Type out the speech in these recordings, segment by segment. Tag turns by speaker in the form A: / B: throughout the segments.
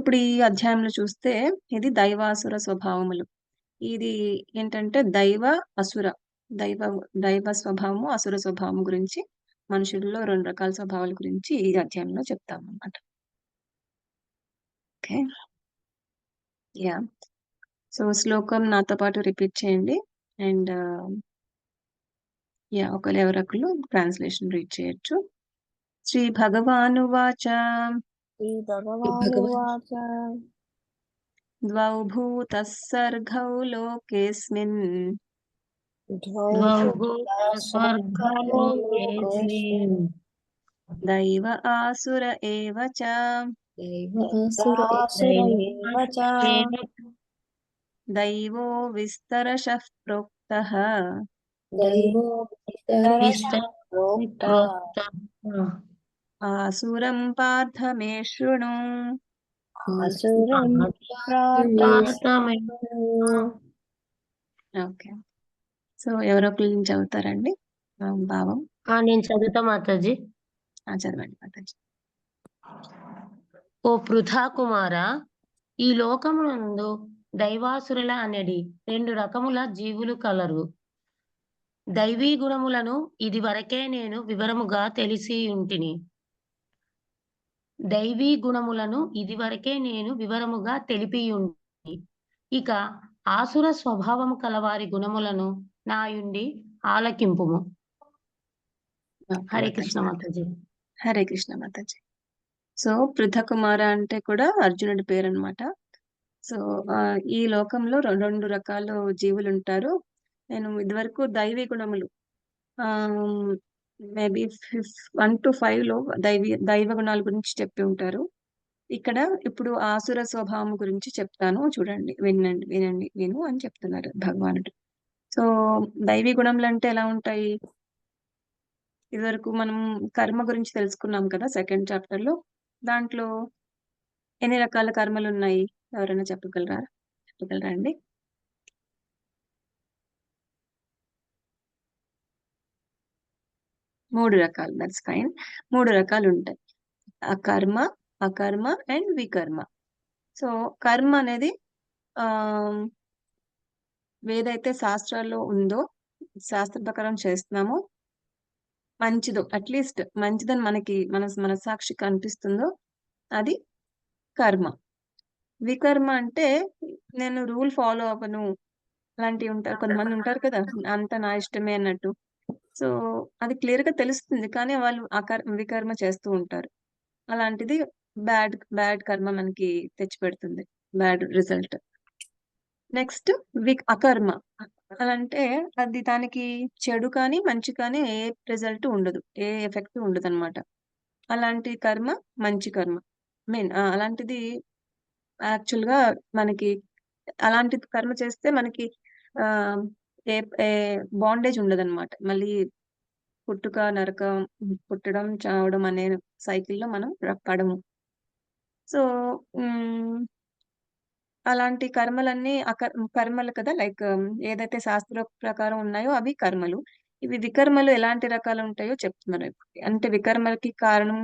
A: ఇప్పుడు ఈ అధ్యాయంలో చూస్తే ఇది దైవాసుర స్వభావములు. ఇది ఏంటంటే అసుర దైవ దైవ స్వభావము, అసుర స్వభావం గురించి మనుషుల్లో 2 రకాల స్వభావాల గురించి ఈ అధ్యాయంలో చెప్తామన్నమాట. ఓకే. యాహ్! సో, శ్లోకం నాతో పాటు రిపీట్ చేయండి. And yeah! ఎవరొకళ్ళు ట్రాన్స్‌లేషన్ రీడ్ చేయొచ్చు. శ్రీ భగవానువాచ
B: భగవాన్
C: श्रीभगवानुवाच
A: ద్వౌ భూతః సర్గౌ లోకేऽస్మిన్
C: द्वौ
B: ద్వౌ
C: स्वर्गौ
B: స్వర్గలోకేస్మిన్
A: दैव आसुर एव च
C: दैवासुर एव च
A: दैवो विस्तरशः प्रोक्तः
C: दैवो विस्तरशः प्रोक्तः
A: आसुरं पार्थ मे शृणु.
C: आसुरं
A: ఓకే. సో ఎవరొకరు నుంచి చదువుతారండి భావం?
B: నేను చదువుతా మాతాజీ.
A: చదవండి మాతాజీ.
B: ఓ పృథా కుమారా, ఈ లోకమునందు దైవాసురుల అనడి 2 రకముల జీవులు కలరు. దైవీ గుణములను ఇది వరకే నేను వివరముగా తెలిసి ఉంటిని. దైవీ గుణములను ఇదివరకే నేను వివరముగా తెలిపియుంటిని. ఇక ఆసుర స్వభావము కలవారి గుణములను నాయుండి ఆలకింపుము. హరే కృష్ణ మాతాజీ.
A: హరే కృష్ణ మాతాజీ. సో పృథకుమార అంటే కూడా అర్జునుడి పేరు అనమాట. సో ఈ లోకంలో 2 రకాల జీవులు ఉంటారు. నేను ఇదివరకు దైవీ గుణములు మేబీ 1 to 5 లో దైవ గుణాల గురించి చెప్పి ఉంటారు. ఇక్కడ ఇప్పుడు ఆసుర స్వభావం గురించి చెప్తాను, చూడండి, విను అని చెప్తున్నారు భగవానుడు. సో దైవీ గుణములు అంటే ఎలా ఉంటాయి? ఇదివరకు మనం కర్మ గురించి తెలుసుకున్నాం కదా సెకండ్ చాప్టర్ లో. దాంట్లో ఎన్ని రకాల కర్మలు ఉన్నాయి? ఎవరైనా చెప్పగలరా అండి? మూడు రకాలు. That's fine. 3 రకాలు ఉంటాయి: అకర్మ అండ్ వికర్మ. సో కర్మ అనేది ఏదైతే శాస్త్రాల్లో ఉందో, శాస్త్ర ప్రకారం చేస్తున్నామో, మంచిదో, అట్లీస్ట్ మంచిదని మన మనసాక్షికి అనిపిస్తుందో అది కర్మ. వికర్మ అంటే నేను రూల్ ఫాలో అవ్వను, అలాంటివి ఉంటారు. కొంతమంది ఉంటారు కదా, అంత నా ఇష్టమే అన్నట్టు. సో అది క్లియర్ గా తెలుస్తుంది, కానీ వాళ్ళు వికర్మ చేస్తూ ఉంటారు. అలాంటిది బ్యాడ్ కర్మ మనకి తెచ్చిపెడుతుంది, బ్యాడ్ రిజల్ట్. నెక్స్ట్ అకర్మ. అదంటే అది దానికి చెడు కానీ మంచి కానీ ఏ రిజల్ట్ ఉండదు, ఏ ఎఫెక్ట్ ఉండదు అనమాట. అలాంటి కర్మ మంచి కర్మ. అలాంటిది యాక్చువల్ గా మనకి అలాంటి కర్మ చేస్తే మనకి ఆ ఏ బాండేజ్ ఉండదు అనమాట. మళ్ళీ పుట్టడం చావడం అనే సైకిల్లో మనం పడము. సో అలాంటి కర్మలన్నీ కర్మలు కదా, లైక్ ఏదైతే శాస్త్ర ప్రకారం ఉన్నాయో అవి కర్మలు. ఇవి వికర్మలు ఎలాంటి రకాలు ఉంటాయో చెప్తున్నారు. అంటే వికర్మలకి కారణం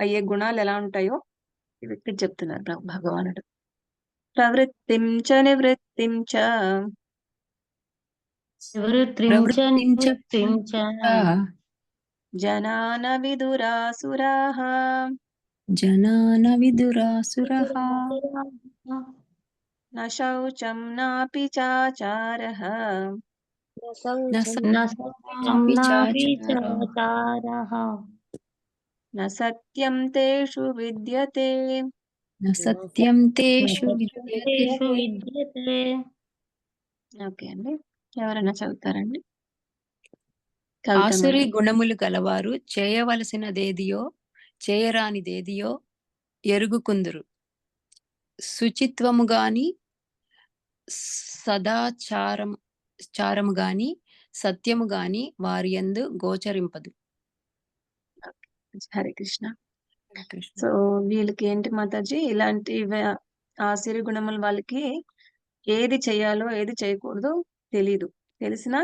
A: అయ్యే గుణాలు ఎలా ఉంటాయో ఇవి ఇక్కడ చెప్తున్నారు భగవానుడు. ప్రవృత్తిం చ నివృత్తిం చ జనాన విదురాసురాః న శౌచం నాపి చాచారః న సత్యం తేషు విద్యతే. ఓకే అండి, ఎవరైనా చదువుతారండి?
D: ఆసురి గుణములు గలవారు చేయవలసినదేదియో చేయరానిదేదియో ఎరుగుకుందురు. శుచిత్వము గాని, సదాచారము గాని, సత్యము గాని వారి యందు గోచరింపదు.
A: హరే కృష్ణ. సో వీళ్ళకి ఏంటి మాతాజీ, ఇలాంటి ఆసురి గుణముల వాళ్ళకి ఏది చేయాలో ఏది చేయకూడదో తెలీదు. తెలిసినా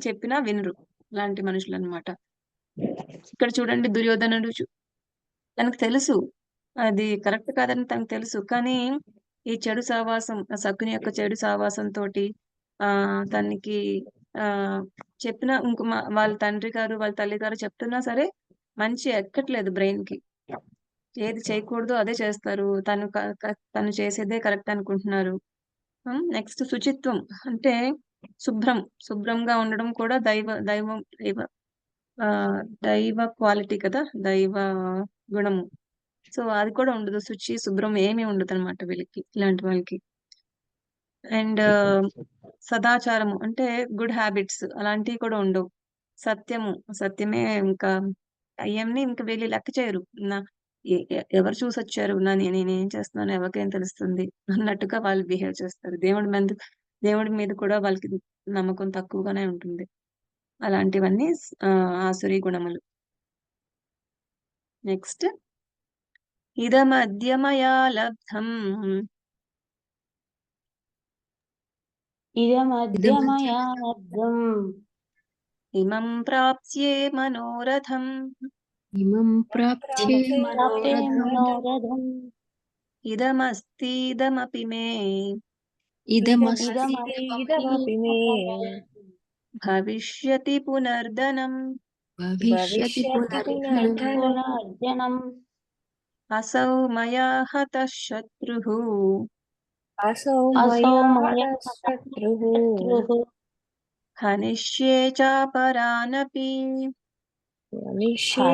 A: చెప్పినా వినరు, ఇలాంటి మనుషులు అనమాట. ఇక్కడ చూడండి, దుర్యోధనుడు తనకు తెలుసు అది కరెక్ట్ కాదని తనకు తెలుసు. కానీ ఈ చెడు సావాసం, శకుని యొక్క చెడు సావాసంతోటి తనకి ఆహ్, చెప్పినా వాళ్ళ తండ్రి గారు, వాళ్ళ తల్లి గారు చెప్తున్నా సరే మంచి ఎక్కట్లేదు బ్రెయిన్‌కి. ఏది చేయకూడదో అదే చేస్తారు. తను చేసేదే కరెక్ట్ అనుకుంటున్నారు. నెక్స్ట్ శుచిత్వం అంటే శుభ్రంగా ఉండడం కూడా దైవ దైవ క్వాలిటీ కదా! దైవ గుణము. సో, అది కూడా ఉండదు. శుభ్రం ఏమీ ఉండదనమాట వీళ్ళకి. ఇలాంటి వాళ్ళకి. అండ్ సదాచారము అంటే గుడ్ హ్యాబిట్స్ అలాంటివి కూడా ఉండవు. సత్యమే ఇంకా అయన్నీ ఇంక వీళ్ళు లెక్క చేయరు. నా ఎవరు చూసొచ్చారు? నేనేం చేస్తున్నానో ఎవరికేం తెలుస్తుంది? అన్నట్టుగా వాళ్ళు బిహేవ్ చేస్తారు. దేవుడి మీద కూడా వాళ్ళకి నమ్మకం తక్కువగానే ఉంటుంది. అలాంటివన్నీ ఆసురీ గుణములు. నెక్స్ట్ ఇదమద్య మయా లబ్ధం
B: ఇదమద్య మయా లబ్ధం
A: ఇమం ప్రాప్స్యే మనోరథం
D: ఇమం ప్రాప్తే
B: ప్రాప్తే
D: మనోరథం
B: మనోరథం
A: ఇదమస్तीदमपि मे
C: ఇదమపి మే
A: భవిష్యతి పునర్ధనం
D: భవిష్యతి
C: భవిష్యతి
D: పునర్ధనం
C: పునర్ధనం
B: పునర్జనం
A: అసౌ మయా హతః శత్రుః
C: అసౌ
B: అసౌ
C: మయా
B: మయా
C: శత్రుః
B: శత్రుః
A: హనిష్యే చాపరానపి
C: నిశ్చే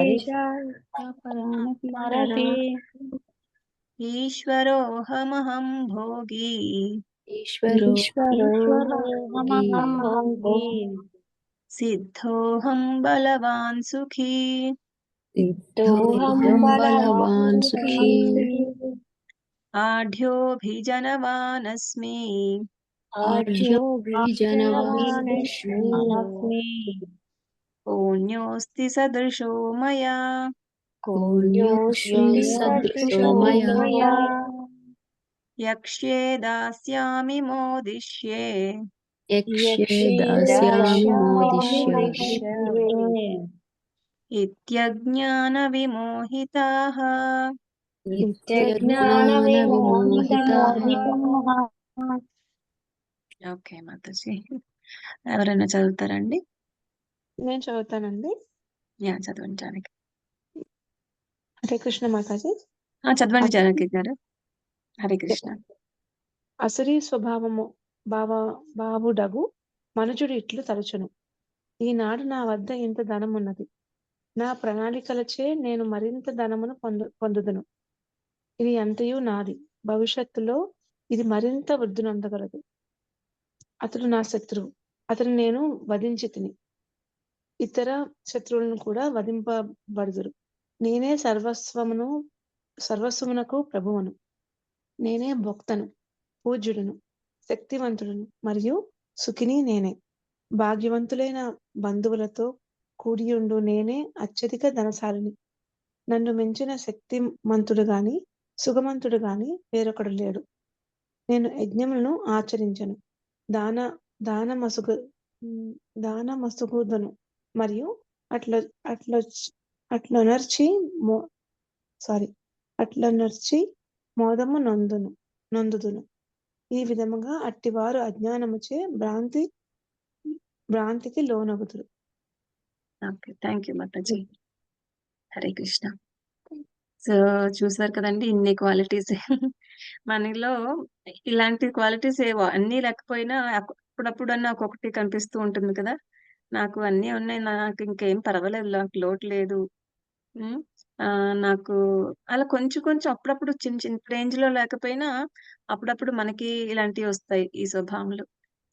B: పరపి
A: ఈశ్వరోహమహం భోగి
D: ఈశ్వరో
B: ఈశ్వరోహమహం భోగి
A: సిద్ధోహం బలవాన్ సుఖీ
C: సిద్ధోహం
D: సిద్ధోహం
C: బలవాన్
D: బలవాన్ సుఖీ
A: ఆఢ్యోభిజనవానస్మి
D: ఆఢ్యోభిజనవానస్మి
B: అనస్మి
A: పుణ్యోస్తి సదృశో మయా
D: పుణ్యోస్మి సదృశో మయా
A: యక్ష్యే దాస్యామి మోదిష్యే
D: యక్ష్యే దాస్యామి మోదిష్యే
A: ఇత్యజ్ఞాన విమోహితాః.
D: జ్ఞాన విమోహితాః.
A: ఓకే మాతాజీ, ఎవరైనా చదువుతారండి?
E: నేను చదువుతానండి.
A: యా చదవండి జానకి.
E: హరే కృష్ణ మాతాజీ.
A: చదవండి జానకి గారు. హరే కృష్ణ.
E: అసురీ స్వభావము బావుడగు మనుజుడు ఇట్లు తలచును. ఈనాడు నా వద్ద ఇంత ధనమున్నది, నా ప్రణాళికలచే నేను మరింత ధనమును పొందుదును. ఇది అంతయు నాది, భవిష్యత్తులో ఇది మరింత వృద్ధినొందగలదు. అతడు నా శత్రువు, అతను నేను వధించి తిని, ఇతర శత్రువులను కూడా వధింపబడుదురు. నేనే సర్వస్వమునకు ప్రభువును, నేనే భోక్తను, పూజ్యుడును, శక్తివంతుడును మరియు సుఖిని నేనే. భాగ్యవంతులైన బంధువులతో కూడియుండు నేనే అత్యధిక ధనశాలిని. నన్ను మించిన శక్తిమంతుడు గాని సుఖమంతుడు గాని వేరొకడు లేడు. నేను యజ్ఞములను ఆచరించను, దానమసుగుదును మరియు అట్లనర్చి మోదము నొందుదును. ఈ విధముగా అట్టివారు అజ్ఞానముచే భ్రాంతికి లోనగుదురు.
A: Okay, thank you Mataji. Hare Krishna. So చూసారు కదండి, ఇన్ని క్వాలిటీస్ మనలో. ఇలాంటి క్వాలిటీస్ ఏవో అన్నీ లేకపోయినా అప్పుడప్పుడన్నా ఒక్కొక్కటి కనిపిస్తూ ఉంటుంది కదా. నాకు అన్నీ ఉన్నాయి, నాకు ఇంకేం పర్వాలేదు, నాకు లోటు లేదు. నాకు అలా కొంచెం కొంచెం అప్పుడప్పుడు చిన్న చిన్న రేంజ్ లో లేకపోయినా అప్పుడప్పుడు మనకి ఇలాంటివి వస్తాయి ఈ స్వభావములు.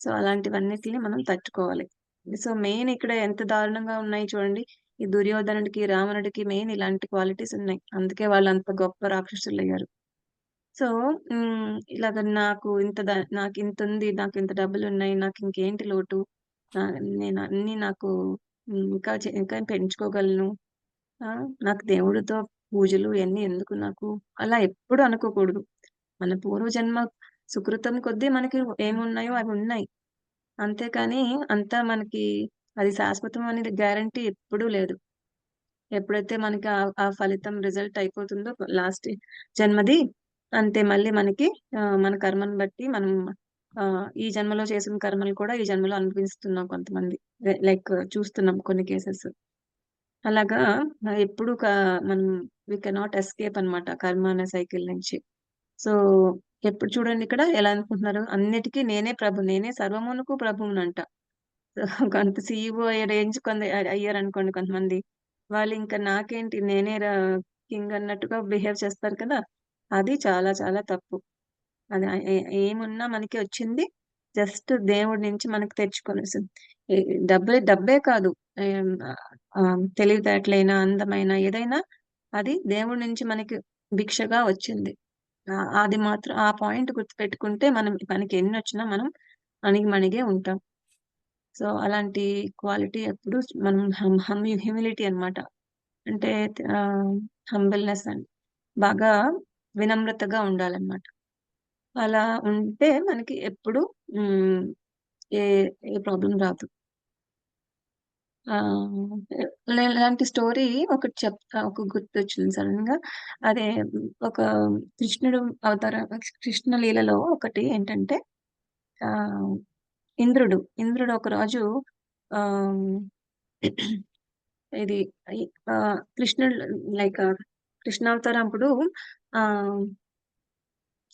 A: సో అలాంటివన్నిటిని మనం తట్టుకోవాలి. సో మెయిన్ ఇక్కడ ఎంత దారుణంగా ఉన్నాయి చూడండి. ఈ దుర్యోధనుడికి రావణుడికి మెయిన్ ఇలాంటి క్వాలిటీస్ ఉన్నాయి. అందుకే వాళ్ళు అంత గొప్ప రాక్షసులు అయ్యారు. సో ఇలాగ నాకు ఇంత ఉంది, నాకు ఇంత డబ్బులు ఉన్నాయి, నాకు ఇంకేంటి లోటు, నేను అన్ని నాకు ఇంకా పెంచుకోగలను, నాకు దేవుడితో పూజలు ఇవన్నీ ఎందుకు నాకు, అలా ఎప్పుడు అనుకోకూడదు. మన పూర్వజన్మ సుకృతం కొద్దీ మనకి ఏమున్నాయో అవి ఉన్నాయి. అంతేకాని అంతా మనకి అది శాశ్వతం అనేది గ్యారంటీ ఎప్పుడూ లేదు. ఎప్పుడైతే మనకి ఆ ఫలితం రిజల్ట్ అయిపోతుందో లాస్ట్ జన్మది, అంతే మళ్ళీ మనకి మన కర్మను బట్టి మనం ఈ జన్మలో చేసిన కర్మలు కూడా ఈ జన్మలో అనుభవిస్తున్నాం కొంతమంది. లైక్ చూస్తున్నాం కొన్ని కేసెస్. అలాగా ఎప్పుడు మనం వి కెనాట్ ఎస్కేప్ అన్నమాట కర్మ అనే సైకిల్ నుంచి. సో ఎప్పుడు చూడండి ఇక్కడ ఎలా అనుకుంటున్నారు, అన్నిటికీ నేనే ప్రభు, నేనే సర్వమునకు ప్రభువునంట. కొంత సీఈఓ అయ్యే రేంజ్ అయ్యారనుకోండి కొంతమంది, వాళ్ళు ఇంకా నాకేంటి నేనే కింగ్ అన్నట్టుగా బిహేవ్ చేస్తారు కదా. అది చాలా చాలా తప్పు. అది ఏమున్నా మనకి వచ్చింది జస్ట్ దేవుడి నుంచి మనకి తెచ్చుకొని డబ్బే కాదు, ఏం, తెలివితేటలైనా అందమైన ఏదైనా అది దేవుడి నుంచి మనకి భిక్షగా వచ్చింది. అది మాత్రం ఆ పాయింట్ గుర్తుపెట్టుకుంటే మనం మనకి ఎన్ని వచ్చినా మనం అణిగిమణిగే ఉంటాం. సో అలాంటి క్వాలిటీ ఎప్పుడు మనం హ్యూమిలిటీ అన్నమాట. అంటే హంబల్నెస్ అని బాగా వినమ్రతగా ఉండాలన్నమాట. అలా ఉంటే మనకి ఎప్పుడు ఉమ్, ఏ ఏ ప్రాబ్లం రాదు. ఆ ఇలాంటి స్టోరీ ఒకటి ఒక గుర్తొచ్చింది సడన్ గా. అదే ఒక కృష్ణుడు అవతార కృష్ణ లీలలో ఒకటి ఏంటంటే ఆ ఇంద్రుడు ఒక రాజు ఆ ఇది ఆ, కృష్ణుడు లైక్ కృష్ణావతారం అప్పుడు ఆ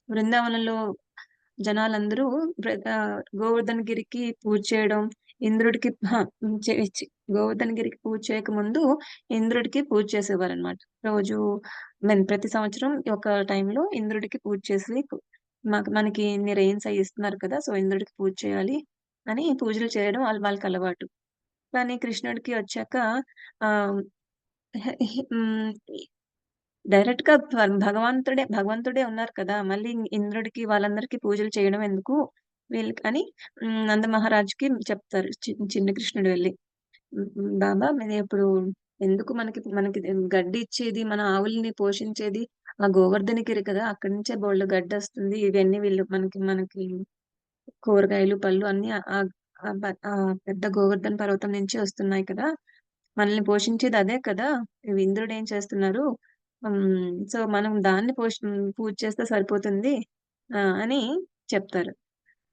A: బృందావనంలో జనాలందరూ గోవర్ధన గిరికి పూజ చేయడం, ఇంద్రుడికి గోవర్ధన గిరికి పూజ చేయక ముందు ఇంద్రుడికి పూజ చేసేవారు అనమాట. రోజు ప్రతి సంవత్సరం ఒక టైంలో ఇంద్రుడికి పూజ చేసి మనకి ఇన్ని రెయిన్స్ అవి ఇస్తున్నారు కదా, సో ఇంద్రుడికి పూజ చేయాలి అని పూజలు చేయడం వాళ్ళకి అలవాటు. కానీ కృష్ణుడికి వచ్చాక ఆ డైరెక్ట్ గా భగవంతుడే ఉన్నారు కదా, మళ్ళీ ఇంద్రుడికి వాళ్ళందరికీ పూజలు చేయడం ఎందుకు వీళ్ళకి అని నంద మహారాజుకి చెప్తారు చిన్న కృష్ణుడు వెళ్ళి, బాబా మీరు ఇప్పుడు ఎందుకు మనకి మనకి గడ్డి ఇచ్చేది, మన ఆవుల్ని పోషించేది ఆ గోవర్ధనగిరి కదా, అక్కడి నుంచే బోళ్ళు గడ్డి వస్తుంది, ఇవన్నీ వీళ్ళు మనకి మనకి కూరగాయలు పళ్ళు అన్ని ఆ పెద్ద గోవర్ధన పర్వతం నుంచి వస్తున్నాయి కదా, మనల్ని పోషించేది అదే కదా, ఇంద్రుడు ఏం చేస్తున్నారు, సో మనం దాన్ని పూజ చేస్తే సరిపోతుంది అని చెప్తారు.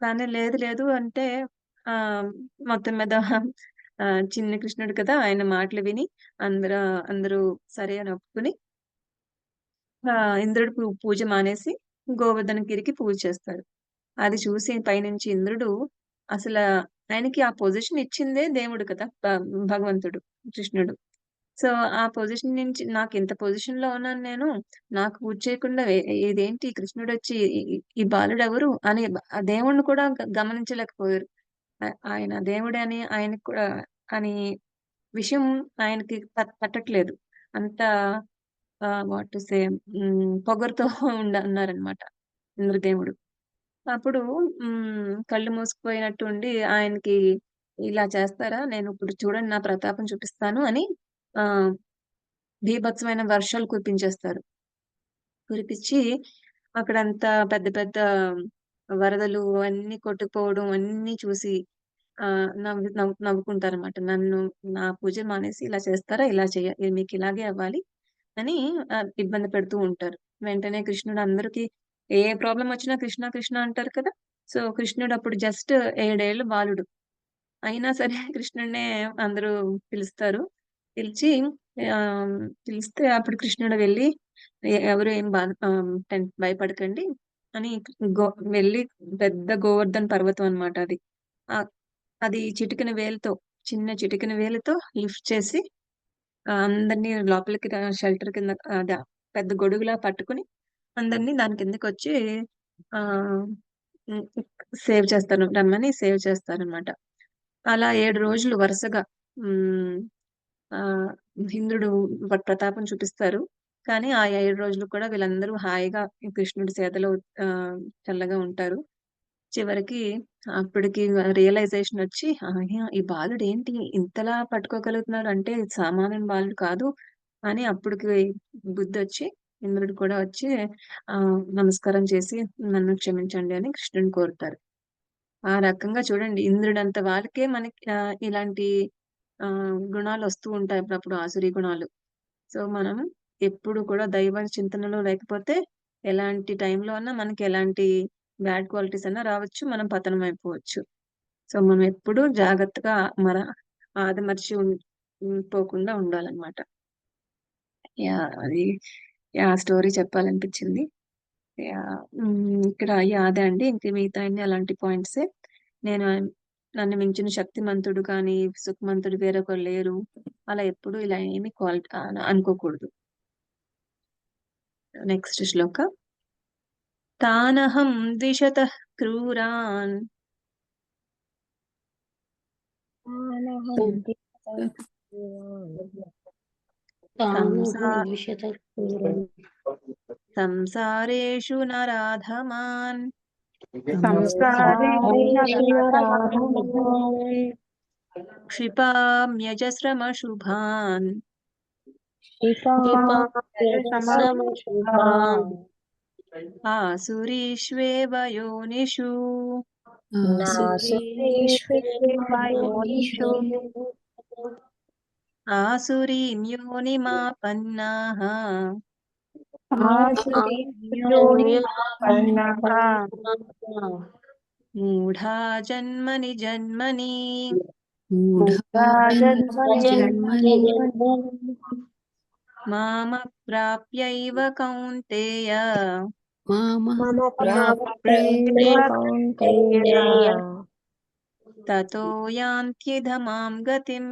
A: కానీ లేదు లేదు అంటే ఆ మొత్తం మీద చిన్న కృష్ణుడు కదా, ఆయన మాటలు విని అందరూ అందరూ సరే అని ఒప్పుకుని ఇంద్రుడు పూజ మానేసి గోవర్ధన గిరికి పూజ చేస్తారు. అది చూసి పైనుంచి ఇంద్రుడు అసలు ఆయనకి ఆ పొజిషన్ ఇచ్చిందే దేవుడు కదా, భగవంతుడు కృష్ణుడు. సో ఆ పొజిషన్ నుంచి నాకు ఇంత పొజిషన్ లో ఉన్నాను నేను, నాకు పూజ చేయకుండా ఇదేంటి కృష్ణుడు వచ్చి ఈ బాలుడు ఎవరు అని ఆ దేవుణ్ణి కూడా గమనించలేకపోయారు. ఆయన దేవుడే అని ఆయనకు కూడా అని విషయం ఆయనకి పట్టట్లేదు. అంత వాట్ టు సే పొగరుతో ఉన్నారనమాట ఇంద్రదేవుడు. అప్పుడు కళ్ళు మూసుకుపోయినట్టు ఉండి ఆయనకి ఇలా చేస్తారా, నేను ఇప్పుడు చూడండి నా ప్రతాపం చూపిస్తాను అని ఆ బీభత్సమైన వర్షాలు కురిపించేస్తారు. కురిపించి అక్కడంతా పెద్ద పెద్ద వరదలు అన్ని కొట్టుకుపోవడం అన్ని చూసి నవ్వుకుంటారన్నమాట. నన్ను నా పూజ మానేసి ఇలా చేస్తారా, ఇలా మీకు ఇలాగే అవ్వాలి అని ఇబ్బంది పెడుతూ ఉంటారు. వెంటనే కృష్ణుడు అందరికి ఏ ప్రాబ్లం వచ్చినా కృష్ణ కృష్ణ అంటారు కదా. సో కృష్ణుడు అప్పుడు జస్ట్ 7 ఏళ్ల బాలుడు అయినా సరే కృష్ణుడినే అందరూ పిలుస్తారు. పిలిచి ఆ పిలిస్తే అప్పుడు కృష్ణుడు వెళ్ళి ఎవరు ఏం భయపడకండి అని వెళ్ళి పెద్ద గోవర్ధన్ పర్వతం అన్నమాట అది. అది చిన్న చిటికెన వేలుతో లిఫ్ట్ చేసి అందరినీ లోపలికి షెల్టర్ కింద పెద్ద గొడుగులా పట్టుకుని అందరినీ దాని కిందకి వచ్చి ఆ రమ్మని సేవ్ చేస్తారనమాట. అలా 7 రోజులు వరుసగా ఆ ఇంద్రుడు ప్రతాపం చూపిస్తారు. కానీ ఆ 7 రోజులు కూడా వీళ్ళందరూ హాయిగా కృష్ణుడి సేదలో చల్లగా ఉంటారు. చివరికి అప్పటికి రియలైజేషన్ వచ్చి ఈ బాలుడు ఏంటి ఇంతలా పట్టుకోగలుగుతున్నాడు, అంటే సామాన్య బాలుడు కాదు అని అప్పటికి బుద్ధి వచ్చి ఇంద్రుడు కూడా వచ్చి నమస్కారం చేసి నన్ను క్షమించండి అని కృష్ణుని కోరుతారు. ఆ రకంగా చూడండి ఇంద్రుడంత వాళ్ళకే మనకి ఇలాంటి గుణాలు వస్తూ ఉంటాయి అప్పుడప్పుడు, ఆసురీ గుణాలు. సో మనం ఎప్పుడు కూడా దైవ చింతనలో లేకపోతే ఎలాంటి టైంలో అన్నా మనకి ఎలాంటి బ్యాడ్ క్వాలిటీస్ అన్నా రావచ్చు, మనం పతనం అయిపోవచ్చు. సో మనం ఎప్పుడు జాగ్రత్తగా ఆదమర్చి పోకుండా ఉండాలన్నమాట. అది స్టోరీ చెప్పాలనిపించింది. ఇక్కడ అదే అండి, ఇంక మిగతా అన్ని అలాంటి పాయింట్సే. నేను నన్ను మించిన శక్తిమంతుడు కానీ సుఖమంతుడు వేరొకరు లేరు, అలా ఎప్పుడు ఇలా ఏమి అనుకోకూడదు. నెక్స్ట్ శ్లోక. తానహం ద్విషతః క్రూరాన్ సంసారేషు నరాధమాన్ క్షిపామ్యజస్రమశుభాన్ ఆసురీష్వేవ యోనిషు ఆసురీం యోనిమాపన్నాః మూఢా జన్మని జన్మని మామప్రాప్యైవ కౌంతేయ తతో యాంత్యధమాం గతిం.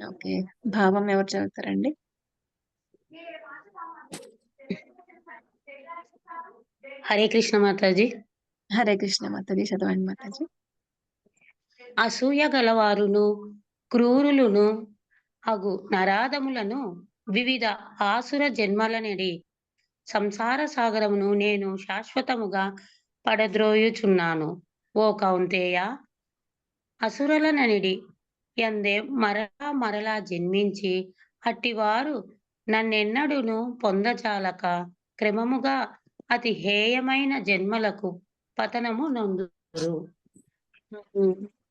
A: ఓకే, భావం ఎవరు చదువుతారండి?
B: హరే కృష్ణ మాతాజీ.
A: హరే కృష్ణ మాతాజీ, చదవండి మాతాజీ.
B: అసూయ గలవారును క్రూరులును అగు నరాధములను వివిధ ఆసుర జన్మలనడి సంసార సాగరమును నేను శాశ్వతముగా పడద్రోయుచున్నాను. ఓ కౌంతేయ, అసురులననిడి ఎందే మరలా జన్మించి అట్టివారు నన్నెన్నడును పొందజాలక క్రమముగా అతి హేయమైన జన్మలకు పతనము నొందురు.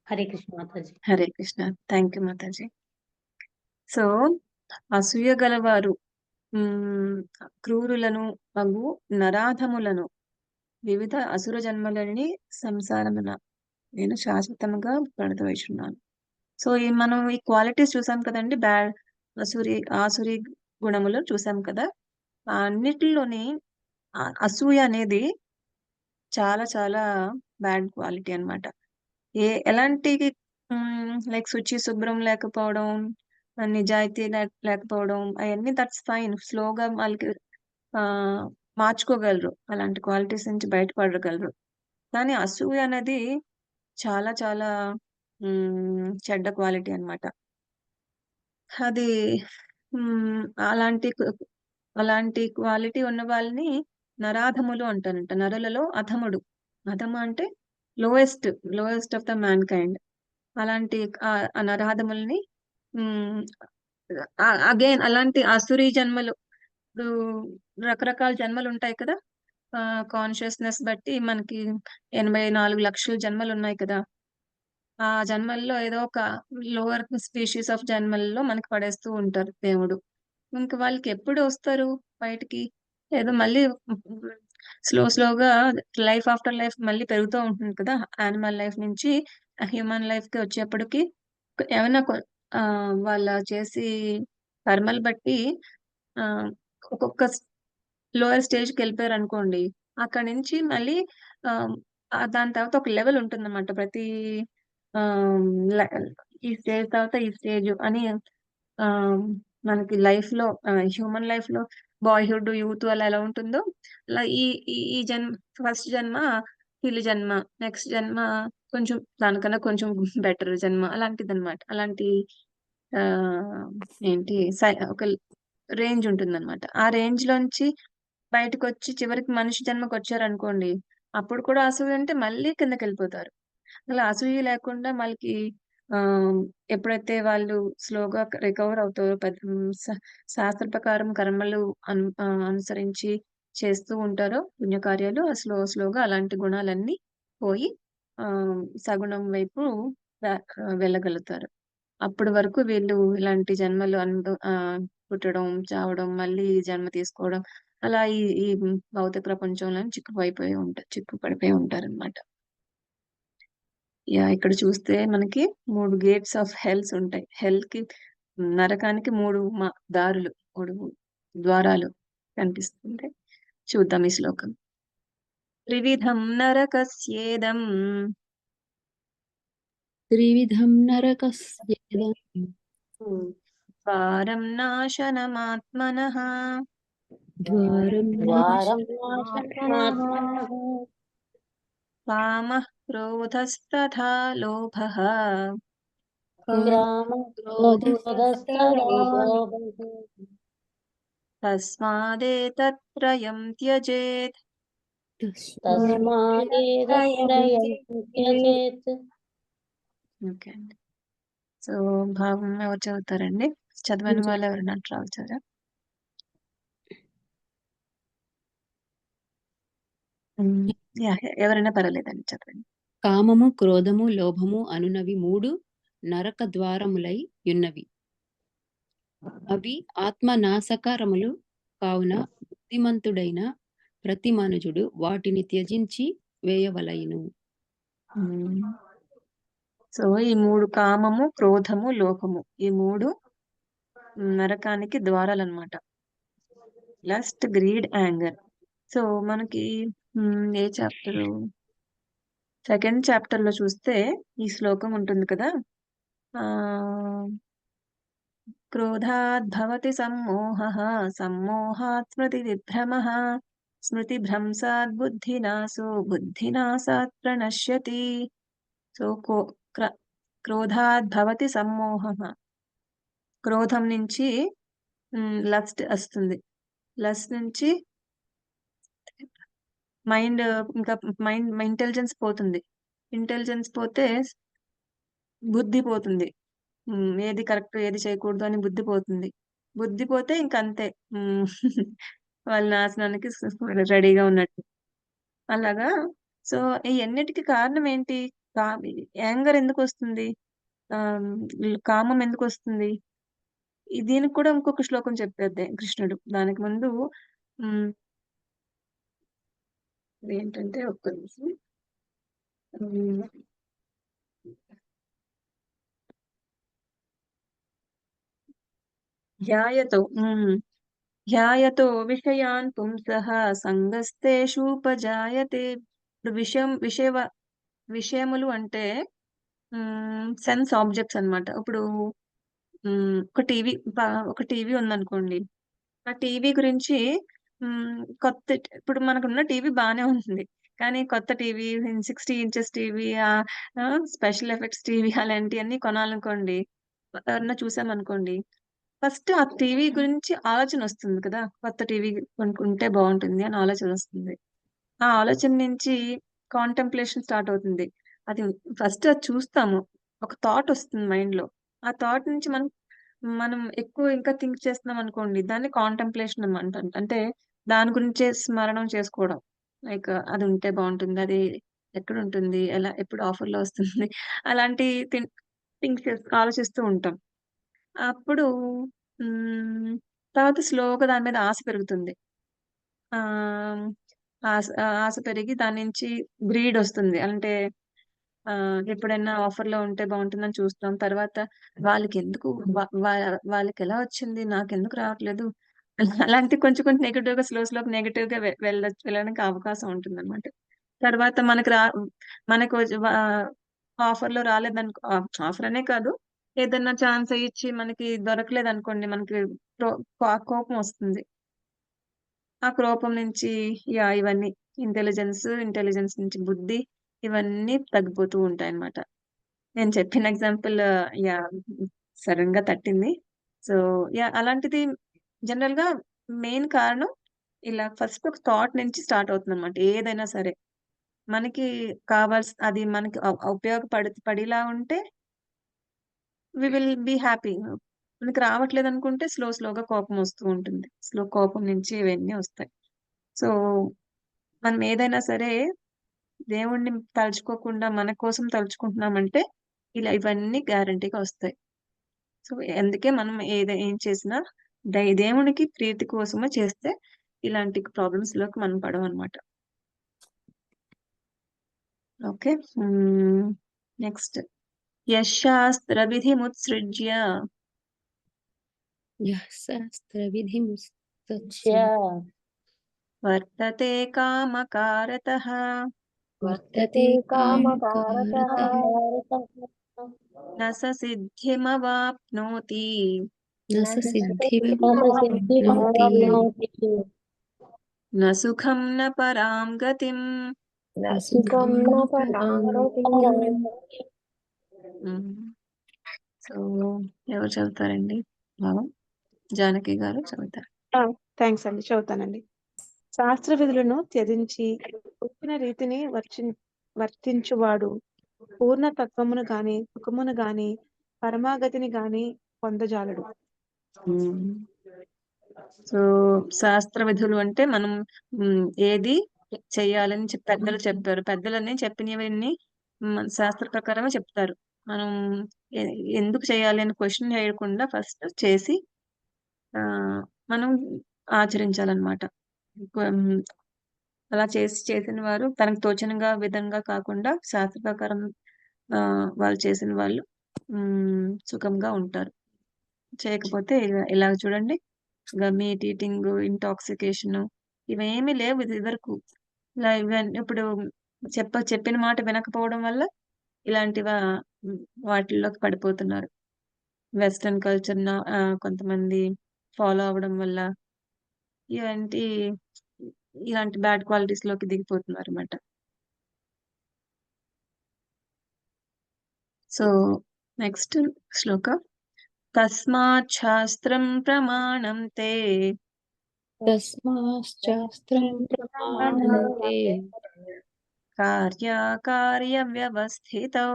B: Hare Krishna Mataji.
A: Hare Krishna. Thank you Mataji. So అసూయ గలవారు క్రూరులను అగు నరాధములను వివిధ అసుర జన్మలని సంసారమున నేను శాశ్వతముగా పడదవేచున్నాను. సో మనం ఈ క్వాలిటీస్ చూసాం కదండి, ఆసురి గుణములు చూసాం కదా. అన్నిటిలోని అసూయ అనేది చాలా చాలా బ్యాడ్ క్వాలిటీ అన్నమాట. ఎలాంటి లైక్ శుభ్రం లేకపోవడం, నిజాయితీ లేకపోవడం, అవన్నీ దట్స్ ఫైన్, స్లోగా వాళ్ళకి మార్చుకోగలరు, అలాంటి క్వాలిటీస్ నుంచి బయటపడగలరు. కానీ అసూయ అనేది చాలా చాలా చెడ్డ క్వాలిటీ అన్నమాట. అది అలాంటి క్వాలిటీ ఉన్న వాళ్ళని నరాధములు అంటారంట. నరులలో అధముడు. అధమ అంటే lowest of the man kind. అలాంటి ఆ నరాధముల్ని అగైన్ అలాంటి ఆసురీ జన్మలు, ఇప్పుడు రకరకాల జన్మలు ఉంటాయి కదా, కాన్షియస్నెస్ బట్టి మనకి 84 లక్షల జన్మలు ఉన్నాయి కదా. ఆ జన్మల్లో ఏదో ఒక లోవర్ స్పీషీస్ ఆఫ్ జన్మల్లో మనకి పడేస్తూ ఉంటారు దేవుడు. ఇంక వాళ్ళకి ఎప్పుడు వస్తారు బయటికి? ఏదో మళ్ళీ స్లోగా లైఫ్ ఆఫ్టర్ లైఫ్ మళ్ళీ పెరుగుతూ ఉంటుంది కదా. యానిమల్ లైఫ్ నుంచి హ్యూమన్ లైఫ్ కి వచ్చేప్పటికి ఏమైనా వాళ్ళ చేసి కర్మలు బట్టి ఒక్కొక్క లోయర్ స్టేజ్ కి వెళ్ళిపోయారు అనుకోండి, అక్కడ నుంచి మళ్ళీ దాని తర్వాత ఒక లెవెల్ ఉంటుందన్నమాట. ప్రతి ఈ స్టేజ్ తర్వాత ఈ స్టేజ్ అని మనకి లైఫ్ లో, హ్యూమన్ లైఫ్ లో బాయ్హుడ్, యూత్ అలా ఎలా ఉంటుందో అలా ఈ ఫస్ట్ జన్మ హిల్ జన్మ, నెక్స్ట్ జన్మ కొంచెం దానికన్నా కొంచెం బెటర్ జన్మ, అలాంటిది అనమాట. అలాంటి ఒక రేంజ్ ఉంటుందన్నమాట. ఆ రేంజ్ లోంచి బయటకు వచ్చి చివరికి మనిషి జన్మకు వచ్చారనుకోండి, అప్పుడు కూడా అసూయ అంటే మళ్ళీ కిందకి వెళ్ళిపోతారు. అలా అసూయ లేకుండా వాళ్ళకి ఎప్పుడైతే వాళ్ళు స్లోగా రికవర్ అవుతారో, శాస్త్ర ప్రకారం కర్మలు అనుసరించి చేస్తూ ఉంటారో పుణ్యకార్యాలు, స్లోగా అలాంటి గుణాలన్నీ పోయి సగుణం వైపు వెళ్ళగలుగుతారు. అప్పటి వరకు వీళ్ళు ఇలాంటి జన్మలు పుట్టడం, చావడం, మళ్ళీ ఈ జన్మ తీసుకోవడం అలా ఈ ఈ భౌతిక ప్రపంచంలో చిక్కుపడిపోయి ఉంటారన్నమాట. ఇక్కడ చూస్తే మనకి 3 గేట్స్ ఆఫ్ హెల్స్ ఉంటాయి. నరకానికి 3 దారులు, 3 ద్వారాలు కనిపిస్తుంటాయి. చూద్దాం ఈ శ్లోకం. త్రివిధం నరకస్యేదం
D: త్రివిధం నరకస్యేదం
A: ద్వారం నాశనమాత్మనః
D: ద్వారం
B: ద్వారం
C: నాశనమాత్మనః
A: కామః క్రోధస్తథా లోభః తస్మాదేతత్త్రయం త్యజేత్. ఓకే అండి. సో భావం ఎవరు చదువుతారండి? చదవని వాళ్ళు ఎవరైనా రావచ్చారా? ఎవరైనా పర్వాలేదండి, చదవండి.
D: కామము, క్రోధము, లోభము అనునవి 3 నరక ద్వారములై యున్నవి. అవి ఆత్మనాశకరములు కావున బుద్ధిమంతుడైన ప్రతి మనుజుడు వాటిని త్యజించి వేయవలయును.
A: సో ఈ 3 కామము, క్రోధము, లోభము, ఈ 3 నరకానికి ద్వారాలన్నమాట. Lust, greed, anger. సో మనకి ఏ చాప్టర్? సెకండ్ చాప్టర్ లో చూస్తే ఈ శ్లోకం ఉంటుంది కదా. క్రోధాద్భవతి సమ్మోహః, సమ్మోహాత్ స్మృతి విభ్రమః, స్మృతి భ్రంశాత్ బుద్ధినాశో, బుద్ధినాశాత్ ప్రణశ్యతి. సో క్రోధాద్భవతి సమ్మోహః, క్రోధం నుంచి లస్ట్ వస్తుంది. లస్ట్ నుంచి మైండ్ ఇంటెలిజెన్స్ పోతుంది. ఇంటెలిజెన్స్ పోతే బుద్ధి పోతుంది. ఏది కరెక్ట్ ఏది చేయకూడదు అని బుద్ధి పోతుంది. బుద్ధి పోతే ఇంకంతే, వాళ్ళ నాశనానికి రెడీగా ఉన్నట్టు. అలాగా. సో ఈ అన్నిటికీ కారణం ఏంటి? యాంగర్ ఎందుకు వస్తుంది? కామం ఎందుకు వస్తుంది? దీనికి కూడా ఇంకొక శ్లోకం చెప్పేద్దే కృష్ణుడు. దానికి ముందు ఏంటంటే ఒక్క నిమిషం. ధ్యాయతో విషయాన్ పుంసః సంగస్తేషూపజాయతే. విషయములు అంటే సెన్స్ ఆబ్జెక్ట్స్ అన్నమాట. ఇప్పుడు ఒక టీవీ ఉందనుకోండి. ఆ టీవీ గురించి ఇప్పుడు మనకున్న టీవీ బాగానే ఉంటుంది. కానీ కొత్త TV 60 inches TV, special effects TV అలాంటివన్నీ కొనాలనుకోండి, ఎవరన్నా చూసామనుకోండి, ఫస్ట్ ఆ టీవీ గురించి ఆలోచన వస్తుంది కదా. కొత్త టీవీ కొనుక్కుంటే బాగుంటుంది అని ఆలోచన వస్తుంది. ఆ ఆలోచన నుంచి కాంటెంప్లేషన్ స్టార్ట్ అవుతుంది. అది ఫస్ట్ అది చూస్తాము, ఒక థాట్ వస్తుంది మైండ్ లో. ఆ థాట్ నుంచి మనం ఎక్కువ ఇంకా థింక్ చేస్తున్నాం అనుకోండి, దాన్ని కాంటెంప్లేషన్ అంటారు. అంటే దాని గురించే స్మరణం చేసుకోవడం. లైక్ అది ఉంటే బాగుంటుంది, అది ఎక్కడ ఉంటుంది, ఎలా, ఎప్పుడు ఆఫర్ లో వస్తుంది, అలాంటి థింక్ ఆలోచిస్తూ ఉంటాం. అప్పుడు తర్వాత స్లోగా దాని మీద ఆశ పెరుగుతుంది. ఆశ పెరిగి దాని నుంచి గ్రీడ్ వస్తుంది. అంటే ఎప్పుడైనా ఆఫర్ లో ఉంటే బాగుంటుందని చూస్తాం. తర్వాత వాళ్ళకి ఎలా వచ్చింది, నాకెందుకు రావట్లేదు, అలాంటి కొంచెం కొంచెం నెగిటివ్ గా స్లో నెగిటివ్ గా వెళ్ళడానికి అవకాశం ఉంటుంది అనమాట. తర్వాత మనకు ఆఫర్ లో రాలేదనుకో, ఆఫర్ అనే కాదు, ఏదన్నా ఛాన్స్ ఇచ్చి మనకి దొరకలేదు అనుకోండి, మనకి కోపం వస్తుంది. ఆ కోపం నుంచి ఇవన్నీ ఇంటెలిజెన్స్ నుంచి బుద్ధి, ఇవన్నీ తగ్గిపోతూ ఉంటాయి అన్నమాట. నేను చెప్పిన ఎగ్జాంపుల్ సడన్ గా తట్టింది. సో అలాంటిది జనరల్ గా మెయిన్ కారణం ఇలా ఫస్ట్ ఒక థాట్ నుంచి స్టార్ట్ అవుతుంది అనమాట. ఏదైనా సరే మనకి అది మనకి పడేలా ఉంటే వి విల్ బి హ్యాపీ. మనకి రావట్లేదు అనుకుంటే స్లోగా కోపం వస్తూ ఉంటుంది. కోపం నుంచి ఇవన్నీ వస్తాయి. సో మనం ఏదైనా సరే దేవుణ్ణి తలుచుకోకుండా మన కోసం తలుచుకుంటున్నామంటే ఇలా ఇవన్నీ గ్యారంటీగా వస్తాయి. సో అందుకే మనం ఏం చేసినా దేవునికి ప్రీతి కోసమే చేస్తే ఇలాంటి ప్రాబ్లమ్స్ లోకి మనం పడడం అనమాట. ఓకే. నెక్స్ట్ యశాస్త్ర విధిముత్సృజ్య
D: యః శాస్త్రవిధిముత్సృజ్య
A: వర్తతే కామకారతః
D: వర్తతే కామకారతః
A: న స సిద్ధిమవాప్నోతి
D: న స సిద్ధిమవాప్నోతి
A: న సుఖం న పరాం గతిం.
D: న సుఖం న పరాం గతిం.
A: సో ఎవరు చదువుతారండి? బాబా జానకి గారు చదువుతారు.
E: థ్యాంక్స్ అండి, చదువుతానండి. శాస్త్ర విధులను త్యజించి వచ్చిన రీతిని వర్తించువాడు పూర్ణతత్వమును గాని సుఖమును గాని పరమాగతిని గాని పొందజాలడు.
A: సో శాస్త్ర విధులు అంటే మనం ఏది చెయ్యాలని పెద్దలు చెప్పారు. పెద్దలని చెప్పినవన్నీ మన శాస్త్ర ప్రకారమే చెప్తారు. మనం ఎందుకు చేయాలి అని క్వశ్చన్ చేయకుండా ఫస్ట్ చేసి మనం ఆచరించాలన్నమాట. అలా చేసిన వారు తనకు తోచిన విధంగా కాకుండా శాస్త్ర ప్రకారం వాళ్ళు చేసిన వాళ్ళు సుఖంగా ఉంటారు. చేయకపోతే ఇలా చూడండి, మీట్ ఈటింగ్, ఇంటాక్సికేషన్ ఇవేమీ లేవు ఇది వరకు. ఇలా ఇప్పుడు చెప్పిన మాట వినకపోవడం వల్ల ఇలాంటి వాటిల్లోకి పడిపోతున్నారు. వెస్ట్రన్ కల్చర్ కొంతమంది ఫాలో అవ్వడం వల్ల ఇలాంటి బ్యాడ్ క్వాలిటీస్ లోకి దిగిపోతున్నారు అన్నమాట. సో నెక్స్ట్ శ్లోక తస్మాత్ శాస్త్రం ప్రమాణం తే
D: తస్మాశ్చాస్త్రం ప్రమాణం తే
A: కార్యకార్య వ్యవస్థితౌ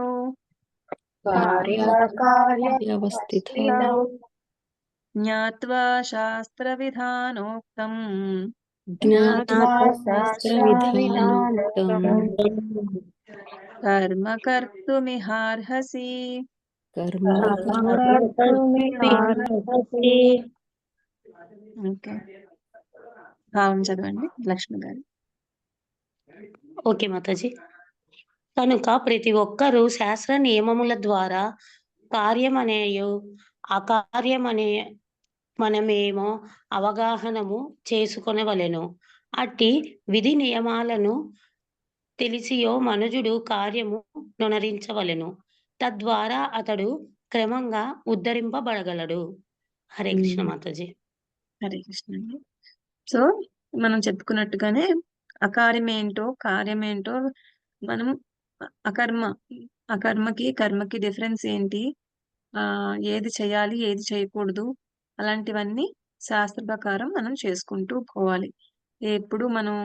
D: కార్యకార్యవ్యవస్థితౌ
A: జ్ఞాత్వా శాస్త్ర విధానోక్తం
D: జ్ఞాత్వా శాస్త్రవిధానోక్తం
A: కర్మ కర్తుమిహార్హసి.
D: కర్మ
A: ఓకే, భావం చదవండి లక్ష్మి గారు.
B: ఓకే మాతాజీ. కనుక ప్రతి ఒక్కరూ శాస్త్ర నియమముల ద్వారా కార్యమనేయు అకార్యమనే మనమేమో అవగాహనము చేసుకొనవలెను. అట్టి విధి నియమాలను తెలిసియో మనుజుడు కార్యము నొనరించవలెను. తద్వారా అతడు క్రమంగా ఉద్ధరింపబడగలడు. హరే కృష్ణ మాతాజీ.
A: హరే కృష్ణ అండి. సో మనం చెప్పుకున్నట్టుగానే అకార్యమేంటో కార్యమేంటో మనం అకర్మకి కర్మకి డిఫరెన్స్ ఏంటి, ఏది చేయాలి ఏది చేయకూడదు అలాంటివన్నీ శాస్త్ర ప్రకారం మనం చేసుకుంటూ పోవాలి. ఎప్పుడు మనం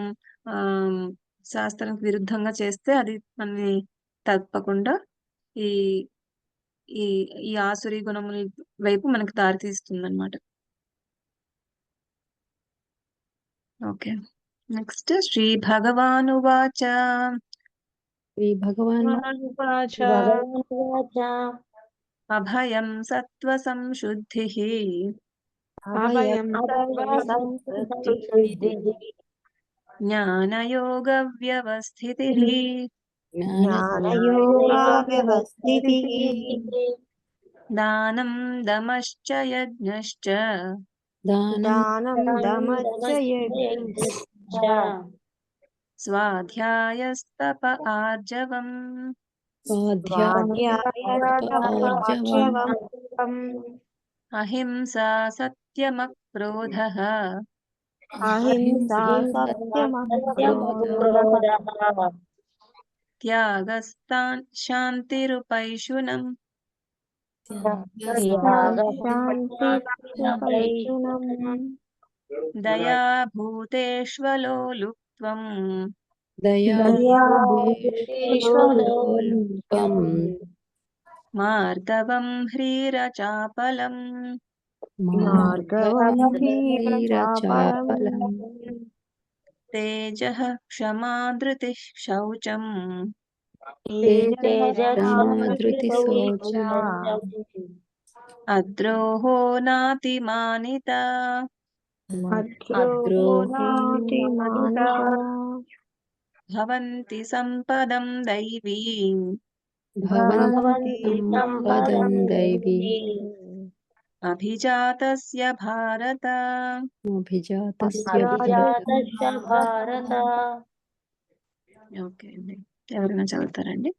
A: శాస్త్రానికి విరుద్ధంగా చేస్తే అది మనని తప్పకుండా ఈ ఈ ఈ ఆసురి గుణముల వైపు మనకు దారి తీస్తుంది అన్నమాట. ఓకే, నెక్స్ట్ శ్రీ భగవానువాచ
D: శ్రీ భగవాన్
A: అభయం సత్వ సంశుద్ధిః జ్ఞానయోగ వ్యవస్థితిః దానం దమశ్చ యజ్ఞశ్చ స్వాధ్యాయస్తప ఆర్జవం. అహింసా సత్యమక్రోధః త్యాగస్తాన్ శాంతిరుపైశునం. దయా భూతేష్వలోలుప్త్వం మార్గవం హ్రీరచాపలం. తేజః క్షమా ధృతిః శౌచం
D: తేజసాధృతి శోచ
A: అద్రోహో నాతిమానిత
D: అద్రోహాతి మానిత
A: భవంతి సంపదం దైవీం
D: భవంతి సంపదం దైవీ
A: అభిజాతస్య భారత.
D: అభిజాతస్య
C: భారత.
A: ఓకే అండి, ఎవరైనా చదువుతారండి?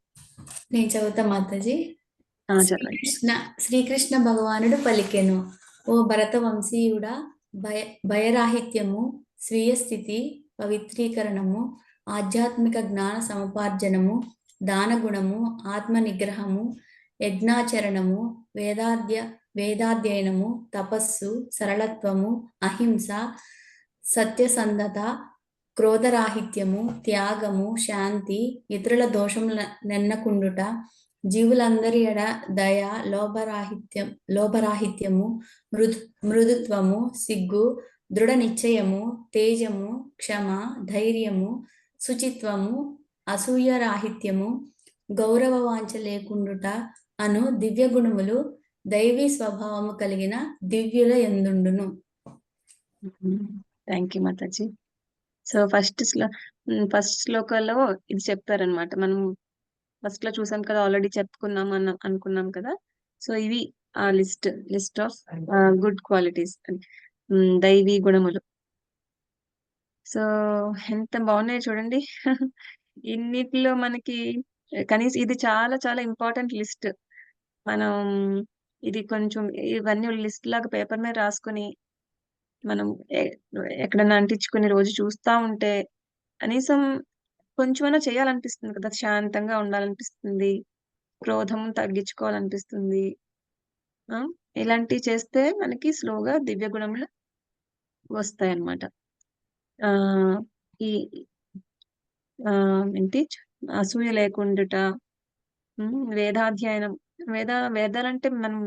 F: నేను చదువుతా మాతాజీ.
A: చదవండి.
F: శ్రీకృష్ణ భగవానుడు పలికెను, ఓ భరత వంశీయుడా, భయరాహిత్యము, స్వీయ స్థితి పవిత్రీకరణము, ఆధ్యాత్మిక జ్ఞాన సముపార్జనము, దానగుణము, ఆత్మ నిగ్రహము, యజ్ఞాచరణము, వేదాధ్యయనము, తపస్సు, సరళత్వము, అహింస, సత్యసంధత, క్రోధరాహిత్యము, త్యాగము, శాంతి, ఇతరుల దోషముల నెన్నకుండుట, జీవులందరి ఎడ దయ, లోభరాహిత్యము, మృదుత్వము, సిగ్గు, దృఢ నిశ్చయము, తేజము, క్షమ, ధైర్యము, శుచిత్వము, అసూయరాహిత్యము, గౌరవ వాంఛ లేకుండుట అను దివ్య గుణములు దైవీ స్వభావము కలిగిన దివ్యుల యందుండును.
A: Thank you Mataji. So first శ్లోకాల్లో ఇది చెప్పారనమాట. మనం ఫస్ట్ లో చూసాం కదా, ఆల్రెడీ చెప్పుకున్నాం అనుకున్నాం కదా. సో ఇవి ఆ లిస్ట్ ఆఫ్ గుడ్ క్వాలిటీస్, దైవీ గుణములు. సో ఎంత బాగున్నాయి చూడండి. ఇన్నిటిలో మనకి కనీసం ఇది చాలా చాలా ఇంపార్టెంట్ లిస్ట్. మనం ఇది కొంచెం ఇవన్నీ లిస్ట్ లాగా పేపర్ మీద రాసుకొని మనం ఎక్కడన్నా అంటించుకుని రోజు చూస్తా ఉంటే కనీసం కొంచెమైనా చేయాలనిపిస్తుంది కదా, శాంతంగా ఉండాలనిపిస్తుంది, క్రోధం తగ్గించుకోవాలనిపిస్తుంది. ఇలాంటివి చేస్తే మనకి స్లోగా దివ్య గుణములు వస్తాయి అన్నమాట. ఈ ఏంటి, అసూయ లేకుండుట, వేదాధ్యయనం. వేదాలంటే మనం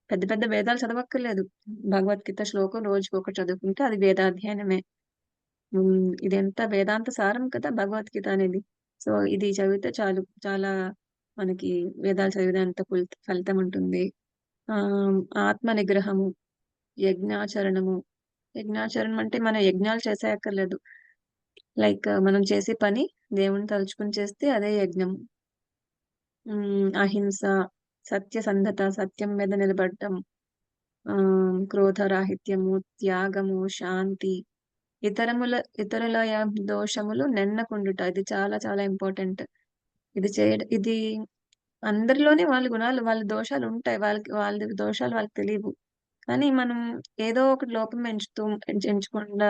A: పెద్ద పెద్ద వేదాలు చదవక్కర్లేదు. భగవద్గీత శ్లోకం రోజుకి ఒకటి చదువుకుంటే అది వేదాధ్యయనమే. ఇది ఎంత వేదాంత సారం కదా భగవద్గీత అనేది. సో ఇది చదివితే చాలు, చాలా మనకి వేదాలు చదివినంత ఫలితం ఉంటుంది. ఆత్మ నిగ్రహము, యజ్ఞాచరణము. యజ్ఞాచరణం అంటే మనం యజ్ఞాలు చేసేయక్కర్లేదు. లైక్ మనం చేసే పని దేవుని తలుచుకుని చేస్తే అదే యజ్ఞం. అహింస, సత్యసంధత, సత్యం మీద నిలబడటం, క్రోధరాహిత్యము, త్యాగము, శాంతి, ఇతరుల దోషములు నెన్నకుండుట. ఇది చాలా చాలా ఇంపార్టెంట్. ఇది అందరిలోనే వాళ్ళ గుణాలు, వాళ్ళ దోషాలు ఉంటాయి. వాళ్ళ దోషాలు వాళ్ళకి తెలియవు. కానీ మనం ఏదో ఒక లోపం ఎంచకుండా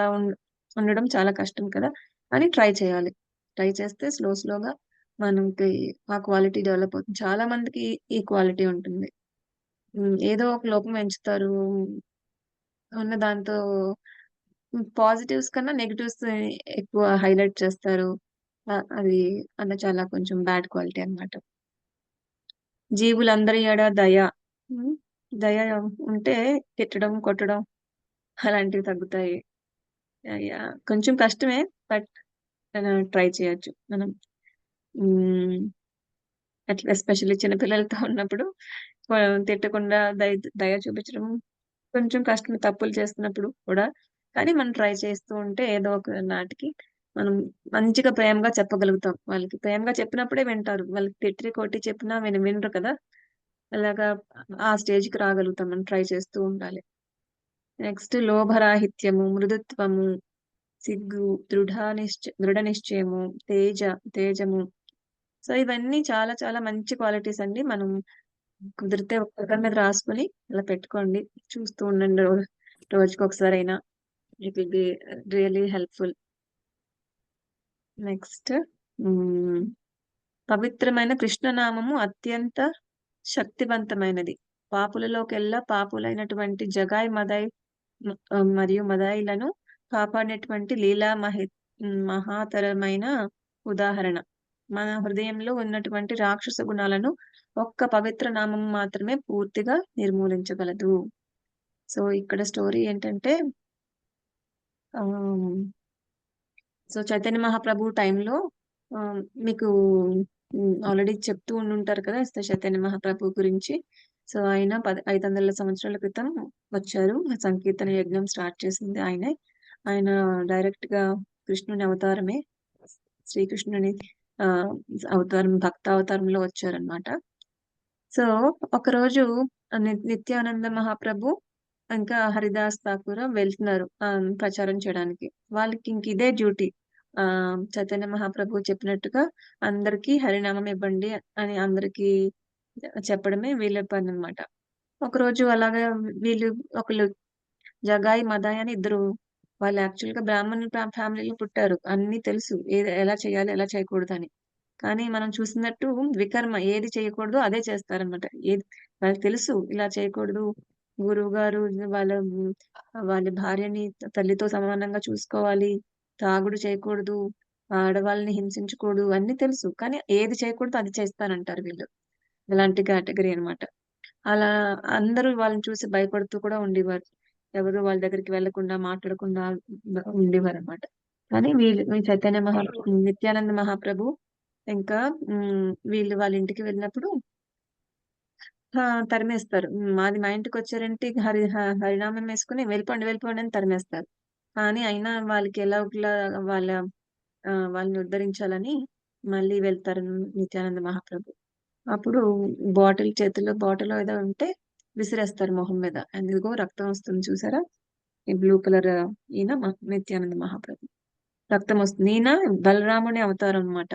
A: ఉండడం చాలా కష్టం కదా అని ట్రై చేయాలి. ట్రై చేస్తే స్లోగా మనకి ఆ క్వాలిటీ డెవలప్ అవుతుంది. చాలా మందికి ఈ క్వాలిటీ ఉంటుంది. ఏదో ఒక లోపం ఎంచుతారు, ఉన్న దాంతో పాజిటివ్స్ కన్నా నెగిటివ్స్ ఎక్కువ హైలైట్ చేస్తారు. అది చాలా కొంచెం బ్యాడ్ క్వాలిటీ అన్నమాట. జీవులందరి ఎడ దయ. దయ ఉంటే తిట్టడం, కొట్టడం అలాంటివి తగ్గుతాయి. కొంచెం కష్టమే, బట్ ట్రై చేయొచ్చు మనం. అట్లా ఎస్పెషల్లీ చిన్నపిల్లలతో ఉన్నప్పుడు తిట్టకుండా దయ చూపించడం కొంచెం కష్టం, తప్పులు చేస్తున్నప్పుడు కూడా. కానీ మనం ట్రై చేస్తూ ఉంటే ఏదో ఒక నాటికి మనం మంచిగా ప్రేమగా చెప్పగలుగుతాం. వాళ్ళకి ప్రేమగా చెప్పినప్పుడే వింటారు. వాళ్ళకి తిట్టి కొట్టి చెప్పినా వినరు కదా. అలాగా ఆ స్టేజ్కి రాగలుగుతాం మనం ట్రై చేస్తూ ఉండాలి. నెక్స్ట్ లోభరాహిత్యము, మృదుత్వము, సిగ్గు, దృఢ నిశ్చయము, తేజము. సో ఇవన్నీ చాలా చాలా మంచి క్వాలిటీస్ అండి. మనం కుదిరితే ఒక్క మీద రాసుకొని అలా పెట్టుకోండి, చూస్తూ ఉండండి రోజుకి ఒకసారి అయినా. It will be really helpful. Next, పవిత్రమైన కృష్ణనామము అత్యంత శక్తివంతమైనది. పాపులలోకెల్లా పాపులైనటువంటి జగాయ్ మదాయ్ మరియు మదాయిలను కాపాడేటువంటి లీలా మహాతరమైన ఉదాహరణ. మన హృదయంలో ఉన్నటువంటి రాక్షస గుణాలను ఒక్క పవిత్ర నామం మాత్రమే పూర్తిగా నిర్మూలించగలదు. సో ఇక్కడ స్టోరీ ఏంటంటే, సో చైతన్య మహాప్రభు టైంలో మీకు ఆల్రెడీ చెప్తూ ఉండుంటారు కదా చైతన్య మహాప్రభు గురించి. సో ఆయన 500 సంవత్సరాల క్రితం వచ్చారు. సంకీర్తన యజ్ఞం స్టార్ట్ చేసింది ఆయనే. ఆయన డైరెక్ట్ గా కృష్ణుని అవతారమే, శ్రీకృష్ణుని అవతారం, భక్త అవతారంలో వచ్చారనమాట. సో ఒకరోజు నిత్యానంద మహాప్రభు ఇంకా హరిదాస్ ఠాకూర్ వెళ్తున్నారు ప్రచారం చేయడానికి. వాళ్ళకి ఇంక ఇదే డ్యూటీ. చైతన్య మహాప్రభు చెప్పినట్టుగా అందరికీ హరినామం ఇవ్వండి అని అందరికీ చెప్పడమే వీళ్ళ పని అనమాట. ఒకరోజు అలాగా వీళ్ళు ఒకళ్ళు జగాయి మదాయి అని ఇద్దరు, వాళ్ళు యాక్చువల్ గా బ్రాహ్మణ్ ఫ్యామిలీలో పుట్టారు, అన్ని తెలుసు ఎలా చేయాలి ఎలా చేయకూడదు అని. కానీ మనం చూసినట్టు వికర్మ ఏది చేయకూడదు అదే చేస్తారనమాట. ఏది వాళ్ళకి తెలుసు ఇలా చేయకూడదు, గురువు గారు వాళ్ళ భార్యని తల్లితో సమానంగా చూసుకోవాలి, తాగుడు చేయకూడదు, ఆడవాళ్ళని హింసించకూడదు అన్ని తెలుసు, కానీ ఏది చేయకూడదు అది చేస్తానంటారు వీళ్ళు. ఇలాంటి కేటగిరీ అన్నమాట. అలా అందరూ వాళ్ళని చూసి భయపడుతూ కూడా ఉండేవారు. ఎవరు వాళ్ళ దగ్గరికి వెళ్లకుండా మాట్లాడకుండా ఉండేవారు అనమాట. కానీ ఈ చైతన్య నిత్యానంద మహాప్రభు ఇంకా వీళ్ళు వాళ్ళ ఇంటికి వెళ్ళినప్పుడు తరిమేస్తారు. మాది మా ఇంటికి వచ్చారంటే హరినామం వేసుకుని వెళ్ళిపోండి అని తరిమేస్తారు. కానీ అయినా వాళ్ళకి ఎలా వాళ్ళని ఉద్ధరించాలని మళ్ళీ వెళ్తారు నిత్యానంద మహాప్రభు. అప్పుడు చేతిలో బాటిల్ ఏదో ఉంటే విసిరేస్తారు మొహం మీద. ఎందుకో రక్తం వస్తుంది చూసారా, ఈ బ్లూ కలర్ ఈయన నిత్యానంద మహాప్రభు. రక్తం వస్తుంది. ఈయన బలరాముని అవతారం అన్నమాట.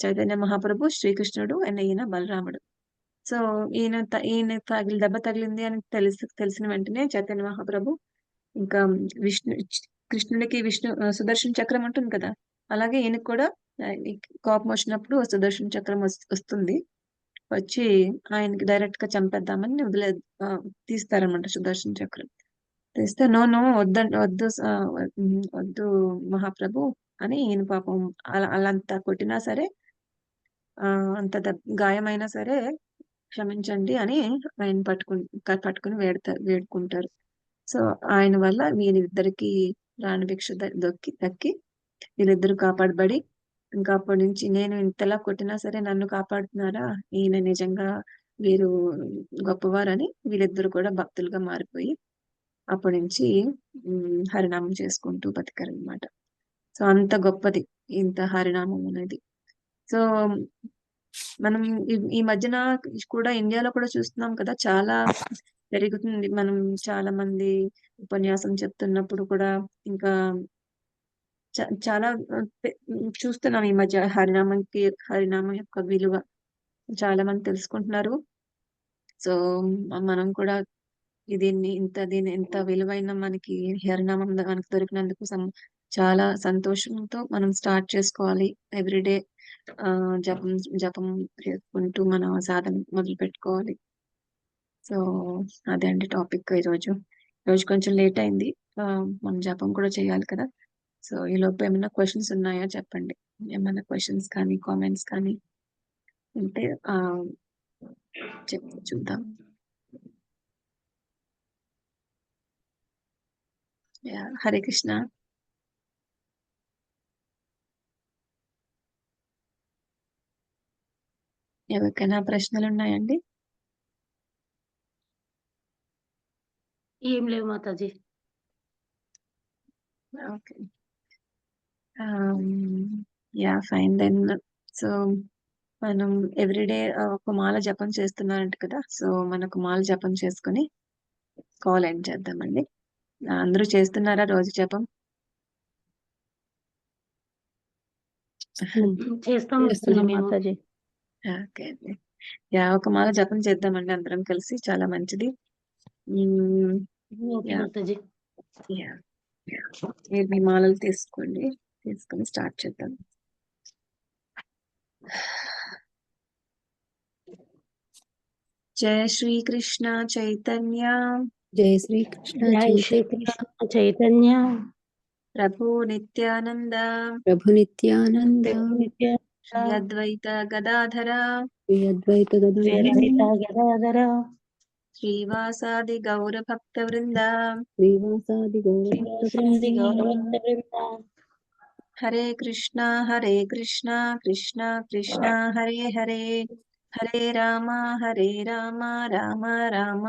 A: చైతన్య మహాప్రభు శ్రీకృష్ణుడు అండ్ ఈయన బలరాముడు. సో ఈయన దెబ్బ తగిలింది అని తెలిసిన వెంటనే చైతన్య మహాప్రభు ఇంకా కృష్ణుడికి సుదర్శన చక్రం ఉంటుంది కదా, అలాగే ఈయనకు కూడా కోపం వచ్చినప్పుడు సుదర్శన చక్రం వస్తుంది. వచ్చి ఆయనకి డైరెక్ట్ గా చంపేద్దామని తీస్తారనమాట సుదర్శన చక్రం. తీస్తే నో వద్దు మహాప్రభు అని ఈయన పాపం అలా అంత కొట్టినా సరే, అంత గాయమైనా సరే క్షమించండి అని ఆయన పట్టుకుని వేడుకుంటారు. సో ఆయన వల్ల వీరిద్దరికి ప్రాణభిక్ష దక్కి వీళ్ళిద్దరు కాపాడబడి, ఇంకా అప్పటి నుంచి నేను ఇంతలా కొట్టినా సరే నన్ను కాపాడుతున్నారా, ఈయన నిజంగా వీరు గొప్పవారని వీళ్ళిద్దరు కూడా భక్తులుగా మారిపోయి అప్పటి నుంచి హరినామం చేసుకుంటూ బతికారనమాట. సో అంత గొప్పది ఇంత హరినామం అనేది. సో మనం ఈ మధ్యన కూడా ఇండియాలో కూడా చూస్తున్నాం కదా, చాలా పెరుగుతుంది. మనం చాలా మంది ఉపన్యాసం చెప్తున్నప్పుడు కూడా ఇంకా చాలా చూస్తున్నాం ఈ మధ్య హరినామం యొక్క విలువ చాలా మంది తెలుసుకుంటున్నారు. సో మనం కూడా దీన్ని ఎంత విలువైన మనకి హరినామం మనకు దొరికినందుకు చాలా సంతోషంతో మనం స్టార్ట్ చేసుకోవాలి. ఎవ్రీడే జపం చేసుకుంటూ మన సాధన మొదలు పెట్టుకోవాలి. సో అదే అండి టాపిక్ ఈరోజు కొంచెం లేట్ అయింది. మనం జపం కూడా చేయాలి కదా. సో ఈ లోపు ఏమైనా క్వశ్చన్స్ ఉన్నాయా చెప్పండి. ఏమైనా క్వశ్చన్స్ కానీ కామెంట్స్ కానీ ఉంటే చూద్దాం. హరే కృష్ణ. ఎవరికైనా ప్రశ్నలు ఉన్నాయండి?
B: ఏం లేవు మాతాజీ.
A: Okay, fine then. సో మనం ఎవ్రీడే ఒక మాల జపం చేస్తున్నారంట కదా, సో మనకు మాల జపం చేసుకుని కాల్ ఎండ్ చేద్దామండి. అందరూ చేస్తున్నారా రోజు జపం?
B: చేస్తాం మాతాజీ.
A: ఓకే అండి. ఒక మాల జపం చేద్దామండి అందరం కలిసి, చాలా మంచిది.
B: మాతాజీ
A: మీరు మీ మాలలు తీసుకొని స్టార్ట్ చేద్దాం. జయ శ్రీ కృష్ణ చైతన్య,
D: జయ శ్రీకృష్ణ
B: జై శ్రీకృష్ణ చైతన్య,
A: ప్రభు నిత్యానంద,
D: ప్రభు నిత్యానంద,
A: శ్రీ అద్వైత గదాధర,
D: శ్రీ అద్వైత
B: గదాధర,
A: శ్రీవాసాది గౌర భక్త వృంద,
D: శ్రీవాసాది గౌరవ
B: గౌరభక్త బృంద,
A: కృష్ణ కృష్ణ కృష్ణ హరే హరే హరే రామ రామ రామ